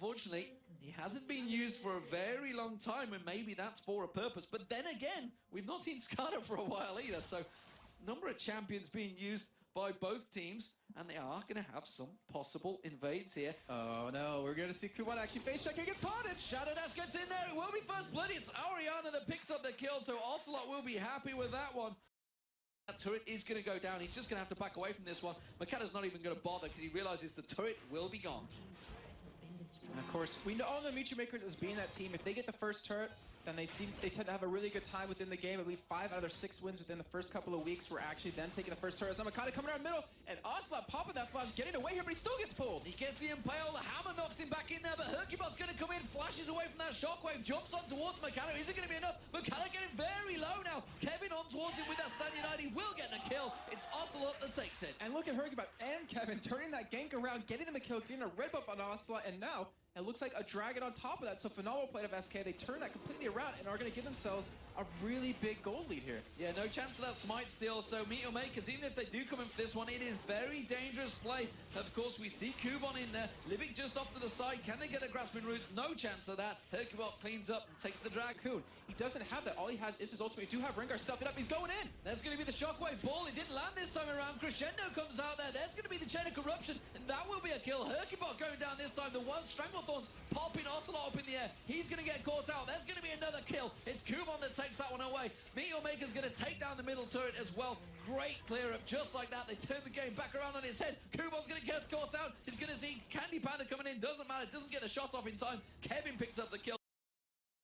unfortunately, he hasn't been used for a very long time, and maybe that's for a purpose. But then again, we've not seen Skada for a while either, so number of champions being used by both teams, and they are going to have some possible invades here. Oh no, we're going to see Kuban actually face checking against taunted. Shadow Dash gets in there, it will be first blood. It's Ariana that picks up the kill, so Ocelot will be happy with that one. That turret is going to go down. He's just going to have to back away from this one. Makata's not even going to bother because he realizes the turret will be gone. And of course, we know the Michi Makers as being that team. If they get the first turret, then they tend to have a really good time within the game. I believe 5 out of their 6 wins within the first couple of weeks were actually them taking the first turret. So Makata coming around middle, and Ocelot popping that flash, getting away here, but he still gets pulled. He gets the impale, the hammer knocks him back in there, but Hercubot's going to come in, flashes away from that shockwave, jumps on towards Makata. Is it going to be enough? Makata getting very low now. Kevin on towards him with that stand United. He will get the kill. It's Ocelot that takes it. And look at Hercubot and Kevin turning that gank around, getting them a kill, getting a red buff on Ocelot, and now it looks like a dragon on top of that. So phenomenal play of SK. They turn that completely around and are going to give themselves a really big gold lead here. Yeah, no chance for that smite steal. So Meteor Makers, even if they do come in for this one, it is very dangerous play. Of course, we see Kuban in there. Livik just off to the side. Can they get the grasping roots? No chance of that. Hercubot cleans up and takes the drag. Coon, he doesn't have that. All he has is his ultimate. You do have Rengar stuffing up. He's going in. There's going to be the shockwave ball. It didn't land this time around. Crescendo comes out there. There's going to be the chain of corruption, and that will be a kill. Hercubot going down this time. The one Stranglethorns popping Ocelot up in the air. He's going to get caught out. There's going to be another kill. It's Kuban that takes that one away. Meteor Maker's going to take down the middle turret as well. Great clear up. Just like that, they turn the game back around on his head. Kuban's going to get caught out. He's going to see Candy Panda coming in. Doesn't matter. Doesn't get the shot off in time. Kevin picks up the kill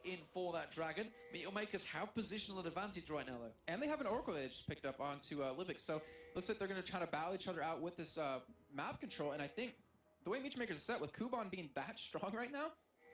in for that dragon. Meteor Makers have positional advantage right now, though. And they have an Oracle that they just picked up onto Livik. So looks like they're going to try to battle each other out with this map control. And I think the way Michi Makers is set, with Kuban being that strong right now,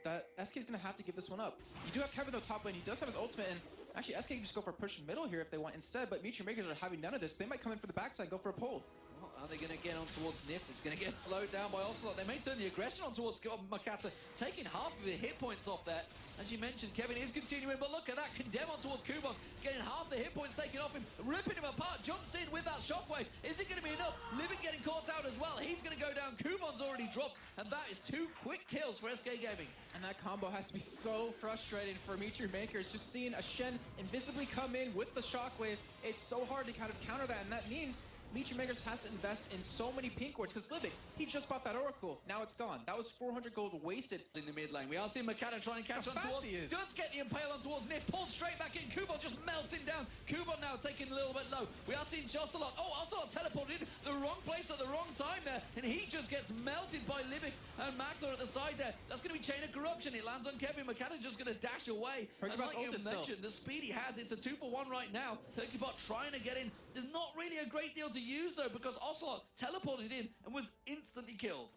that SK is going to have to give this one up. You do have Kevin though top lane. He does have his ultimate, and actually SK can just go for a push middle here if they want instead, but Michi Makers are having none of this. They might come in for the backside, go for a pull. Well, are they going to get on towards Nif? It's going to get slowed down by Ocelot. They may turn the aggression on towards Makata, taking half of the hit points off there. As you mentioned, Kevin is continuing, but look at that. Condemn on towards Kuban, getting half the hit points taken off him, ripping him apart, jumps in with that shockwave. Is it going to be enough? Livik getting caught out as well. He's going to go down. Kuban's already dropped, and that is 2 quick kills for SK Gaming. And that combo has to be so frustrating for Michi Makers. Just seeing a Shen invisibly come in with the shockwave, it's so hard to kind of counter that, and that means Michi Makers has to invest in so many pink wards, because Livik, he just bought that Oracle. Now it's gone. That was 400 gold wasted. In the mid lane, we are seeing Makata trying to catch on towards. Does get the impale on towards Nif, pulled straight back in. Kuban just melting down. Kuban now taking a little bit low. We are seeing Ocelot. Oh, Ocelot teleported the wrong place at the wrong time there, and he just gets melted by Livik and Makler at the side there. That's going to be chain of corruption. It lands on Kevin. Makata just going to dash away. And like you mentioned, the speed he has, it's a 2-for-1 right now. Hercubot trying to get in. There's not really a great deal to use though, because Ocelot teleported in and was instantly killed.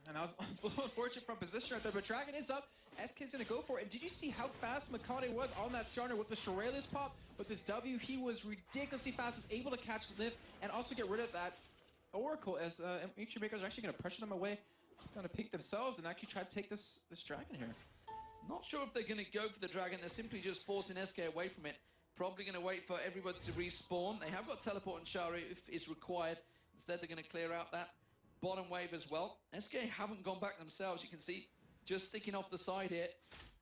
And I was unfortunate from position right there, but Dragon is up. SK's going to go for it. And did you see how fast Makata was on that starter with the Shurelya's pop? With this W, he was ridiculously fast, was able to catch Liv and also get rid of that Oracle, as Michi Makers are actually going to pressure them away, going to peek themselves and actually try to take this Dragon here. Not sure if they're going to go for the Dragon. They're simply just forcing SK away from it. Probably going to wait for everybody to respawn. They have got teleport and Shari if it's required. Instead, they're going to clear out that bottom wave as well. SK haven't gone back themselves. You can see just sticking off the side here.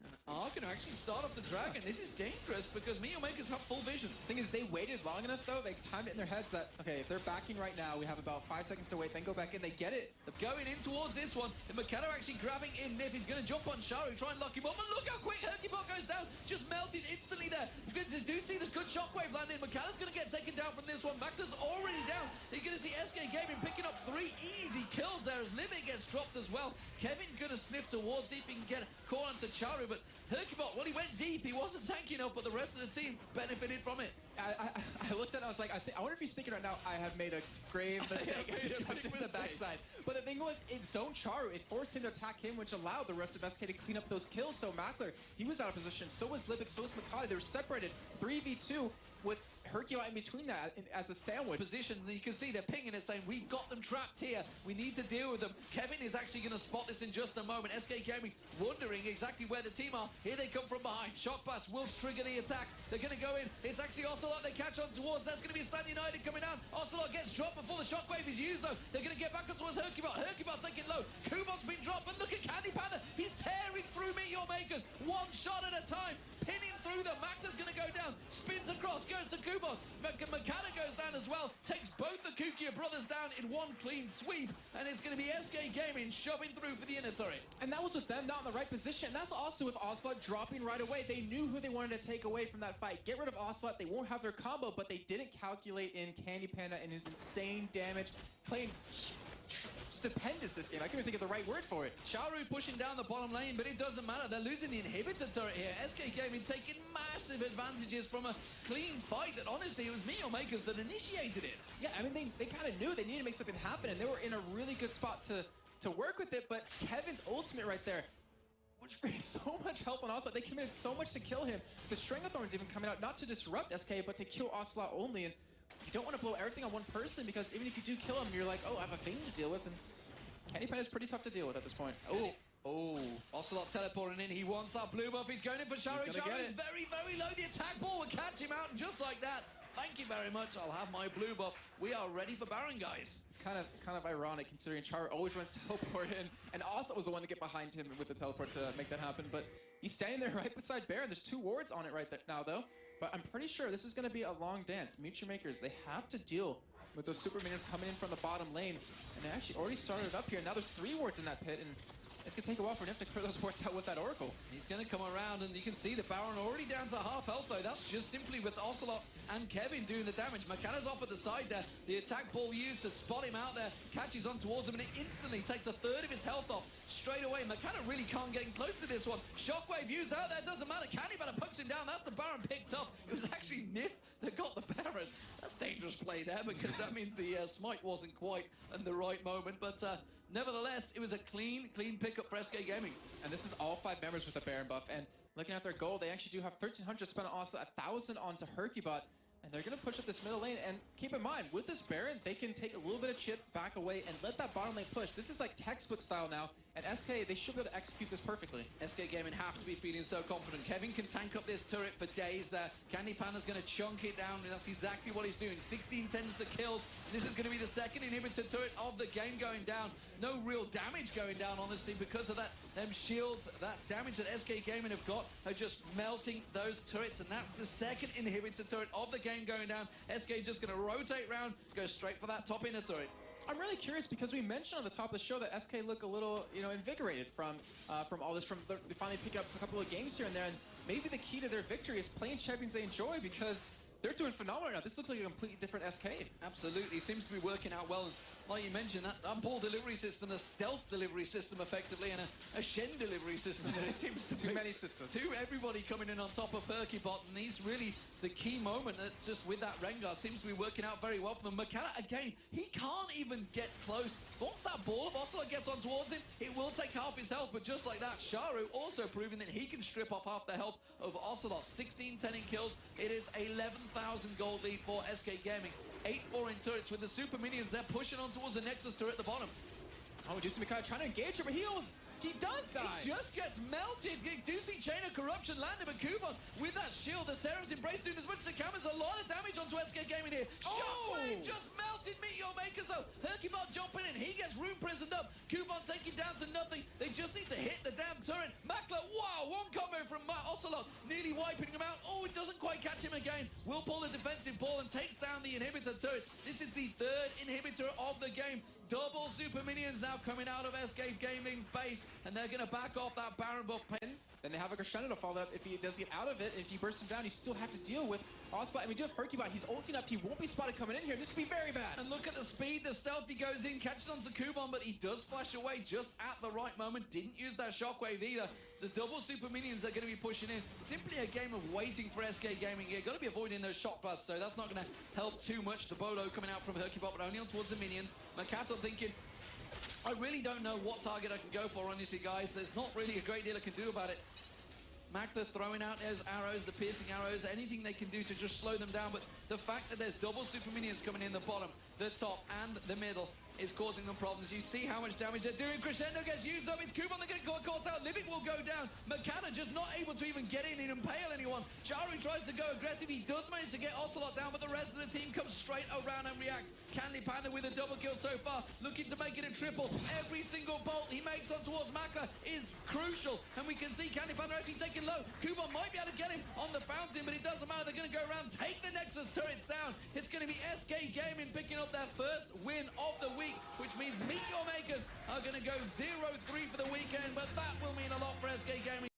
And are going to actually start off the Dragon. This is dangerous because Meteor Makers have full vision. The thing is, they waited long enough, though. They timed it in their heads that, okay, if they're backing right now, we have about 5 seconds to wait, then go back in. They get it. They're going in towards this one. And Makata actually grabbing in Nif. He's going to jump on Shari, try and lock him up. And look how quick Hercubot goes down. Just melted instantly there. You do see this good shockwave landing. Makata's going to get taken down from this one. Makta's already down. You're going to see SK Gaming picking up 3 easy kills there as Livik gets dropped as well. Kevin's going to sniff towards, see if he can get caught onto Chari, but Hercubot, well, he went deep. He wasn't tanky enough, but the rest of the team benefited from it. I looked at it, I was like, I wonder if he's thinking right now, I have made a grave mistake. I just jumped into the backside. But the thing was, it zoned Charu. It forced him to attack him, which allowed the rest of SK to clean up those kills. So Makler, he was out of position. So was Livik, so was Makata. They were separated 3v2 with Hercubot in between that as a sandwich. Position, you can see they're pinging it saying, we've got them trapped here. We need to deal with them. Kevin is actually going to spot this in just a moment. SK Gaming wondering exactly where the team are. Here they come from behind. Shock Blast will trigger the attack. They're going to go in. It's actually Ocelot they catch on towards. That's going to be Stand United coming down. Ocelot gets dropped before the shockwave is used though. They're going to get back up towards Hercubot. Hercubot's taking low. Kuban's been dropped, but look at Candy Panda. He's your makers. One shot at a time. Pinning through them. Makla's going to go down. Spins across. Goes to Kubon. Makata goes down as well. Takes both the Kukia brothers down in one clean sweep. And it's going to be SK Gaming shoving through for the inner turret. And that was with them not in the right position. That's also with Ocelot dropping right away. They knew who they wanted to take away from that fight. Get rid of Ocelot. They won't have their combo, but they didn't calculate in Candy Panda and his insane damage. Playing stupendous this game. I couldn't think of the right word for it. Charu pushing down the bottom lane, but it doesn't matter. They're losing the inhibitor turret here. SK Gaming taking massive advantages from a clean fight that honestly, it was me or makers that initiated it. Yeah, I mean, they kind of knew they needed to make something happen, and they were in a really good spot to work with it, but Kevin's ultimate right there, which created so much help on Ocelot. They committed so much to kill him. The Stranglethorn's even coming out, not to disrupt SK, but to kill Ocelot only, and you don't want to blow everything on one person, because even if you do kill him, you're like, oh, I have a thing to deal with, and Candy Panda is pretty tough to deal with at this point. Oh, Ocelot teleporting in. He wants that blue buff. He's going in for Charu. Charu is very, very low. The attack ball will catch him out, and just like that, thank you very much. I'll have my blue buff. We are ready for Baron, guys. It's kind of ironic considering Charu always runs teleport in, and Ocelot was the one to get behind him with the teleport to make that happen. But he's standing there right beside Baron. There's 2 wards on it right there now, though. But I'm pretty sure this is going to be a long dance. Mutual Makers, they have to deal with those super minions coming in from the bottom lane. And they actually already started up here. Now there's 3 wards in that pit, and it's going to take a while for him to clear those wards out with that Oracle. He's going to come around, and you can see the Baron already down to half health, though. That's just simply with Ocelot and Kevin doing the damage. Makana's off at the side there. The attack ball used to spot him out there. Catches on towards him, and it instantly takes a third of his health off. Straight away, Makana really can't get close to this one. Shockwave used out there. Doesn't matter. Candy better puts him down. That's the Baron picked up. It was actually Nif that got the Baron. That's dangerous play there, because that means the smite wasn't quite in the right moment. But nevertheless, it was a clean pickup for SK Gaming. And this is all 5 members with the Baron buff. And looking at their goal, they actually do have 1,300 spent on Ocelot, 1,000 onto Hercubot. And they're going to push up this middle lane. And keep in mind, with this Baron, they can take a little bit of chip back away and let that bottom lane push. This is like textbook style now. And SK, they should be able to execute this perfectly. SK Gaming have to be feeling so confident. Kevin can tank up this turret for days there. Candy Panda's going to chunk it down, and that's exactly what he's doing. 16 tens the kills. This is going to be the second inhibitor turret of the game going down. No real damage going down, honestly, because of that them shields. That damage that SK Gaming have got are just melting those turrets, and that's the second inhibitor turret of the game going down. SK just going to rotate round, go straight for that top inner turret. I'm really curious because we mentioned on the top of the show that SK look a little, invigorated from all this. They finally pick up a couple of games here and there, and maybe the key to their victory is playing champions they enjoy, because they're doing phenomenal now. This looks like a completely different SK. Absolutely, seems to be working out well. Like you mentioned, that ball delivery system, a stealth delivery system effectively, and a Shen delivery system that it seems to be. Too many systems. Everybody coming in on top of Hercubot, and he's really the key moment. That's just with that Rengar seems to be working out very well for them. Makana, again, he can't even get close. Once that ball of Ocelot gets on towards him, it will take half his health, but just like that, Charu also proving that he can strip off half the health of Ocelot. 16-10 in kills. It is 11,000 gold lead for SK Gaming. 8-4 in turrets with the super minions. They're pushing on towards the Nexus turret at the bottom. Oh, Juicy Mikhail trying to engage him, but he does die. He just gets melted. Do see Chain of Corruption landing, but Kubon with that shield. The Serap's Embrace doing as much as it can. There's a lot of damage onto SK Gaming here. Shockwave just melted Meteor Makers though. Hercubot jumping in. He gets room prisoned up. Kubon taking down to nothing. They just need to hit the damn turret. Makla, wow, one combo from Ocelot, nearly wiping him out. Oh, it doesn't quite catch him again. Will pull the defensive ball and takes down the inhibitor turret. This is the 3rd inhibitor of the game. Double super minions now coming out of SK Gaming base, and they're going to back off that Baron buff. Then they have a Crescendo to follow up. If he does get out of it, if you burst him down, you still have to deal with Ocelot. I mean, do have Hercubot. He's ulting up. He won't be spotted coming in here. This could be very bad. And look at the speed. The stealth he goes in, catches onto Kubon, but he does flash away just at the right moment. Didn't use that shockwave either. The double super minions are going to be pushing in. Simply a game of waiting for SK Gaming here. Got to be avoiding those shock blasts, so that's not going to help too much. The Bolo coming out from Hercubot, but only on towards the minions. Makato thinking, I really don't know what target I can go for, honestly, guys. There's not really a great deal I can do about it. Makta throwing out those arrows, the piercing arrows, anything they can do to just slow them down. But the fact that there's double super minions coming in the bottom, the top, and the middle is causing them problems. You see how much damage they're doing. Crescendo gets used up. It's Kubon that gets caught out. Libic will go down. Makana just not able to even get in and impale anyone. Charu tries to go aggressive. He does manage to get Ocelot down, but the rest of the team comes straight around and react. Candy Panda with a double kill so far, looking to make it a triple. Every single bolt he makes on towards Makla is crucial. crucial. And we can see Candy Panda actually taking low. Kubon might be able to get him on the fountain, but it doesn't matter. They're going to go around, take the Nexus turrets down. It's going to be SK Gaming picking up their first win of the week, which means Meet Your Makers are going to go 0-3 for the weekend, but that will mean a lot for SK Gaming.